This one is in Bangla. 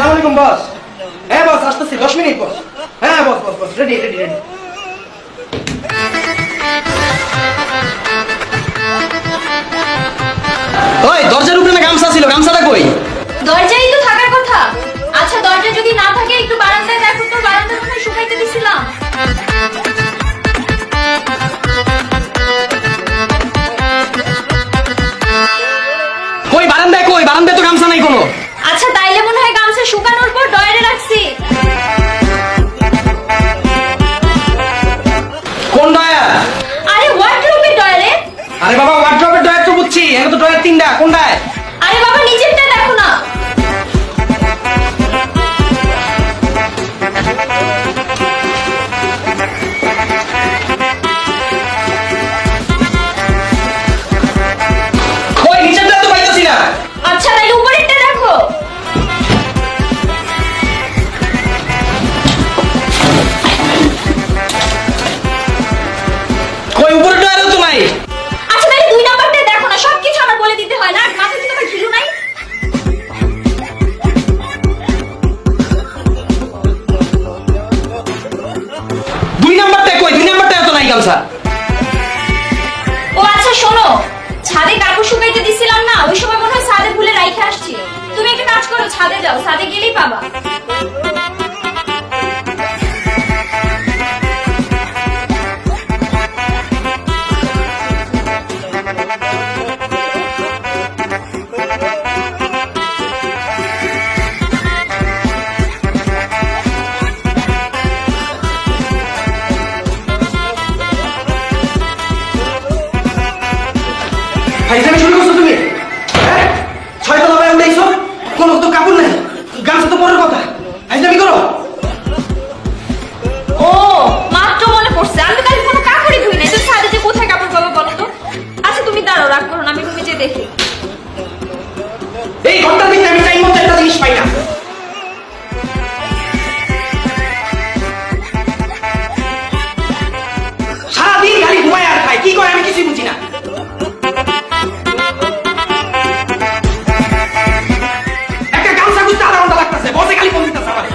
আসসালামু আলাইকুম বস। হ্যাঁ বস, আসতেছি 10 মিনিট বস। হ্যাঁ বস বস বস, রেডি রেডি রেডি। ওই দরজার উপরে না গামছা ছিল, গামছাটা কই? দরজাই তো থাকার কথা। আচ্ছা দরজা যদি না থাকে একটু বারান্দায় দেখো তো, বারান্দায় মনে হয় শুকাইতে দিছিলাম। কই বারান্দায়, কই বারান্দায় তো গামছা নাই কোনো। আচ্ছা তাইলে মনে হয় গামছা শুকানোর পর ডয়ারে রাখছি। কোন ডয়ার? আরে ওয়ার্ডরোবের ডয়ারে। আরে বাবা, ওয়ার্ড্রপের ডয়ার তো বুঝছি, এখানে তো ডয়ার 3টা, কোনটায়? আরে বাবা নিচেরটা দেখো না। কই নিচেরটা তো পাইতাছি না। আচ্ছা তাইলে উপরেরটা দেখো। কই উপরের ডয়ারও তো নাই। আচ্ছা তাইলে 2 নাম্বারটা দেখো না, সবকিছু আমার বলে দিতে হয় না, মাথায় কি তোমার ঘিলু নাই? দুই নাম্বারটা কই? 2 নাম্বারটা তো নাই গামছা। ও আচ্ছা শোনো, ছাদে কাপড় শুকাইতে দিছিলাম না, ওই সময় মনে হয় ছাদে ভুলে রাইখে আসছি। তুমি একটা কাজ করো, ছাদে যাও, ছাদে গেলেই পাবা। ফাইজলামি শুরু করছো তুমি? হ্যাঁ, 6তলা বারান্দা আইছো, কোনো তো কাপড় নাই, গামছা তো পরের কথা। ফাইজলামি করো। ও মাত্র মনে পড়ছে, আমি তো কাল কোনো কাপড়ই ধুই নাই, তো ছাদে যে কোথায় কাপড় পাবো বলো তো? আচ্ছা তুমি দাঁড়াও, রাগ করো না, আমি রুমে যেয়ে দেখি। এই ঘন্টার ভিতরে আমি টাইম মতো একটা জিনিস পাই না। সারাদিন খালি ঘুমায় আর খায়, কি করে আমি কিছুই বুঝি না। একটা গামছা খুঁজতে আধা ঘন্টা লাগতেছে, বসে খালি ফোন দিতেছে আমারে।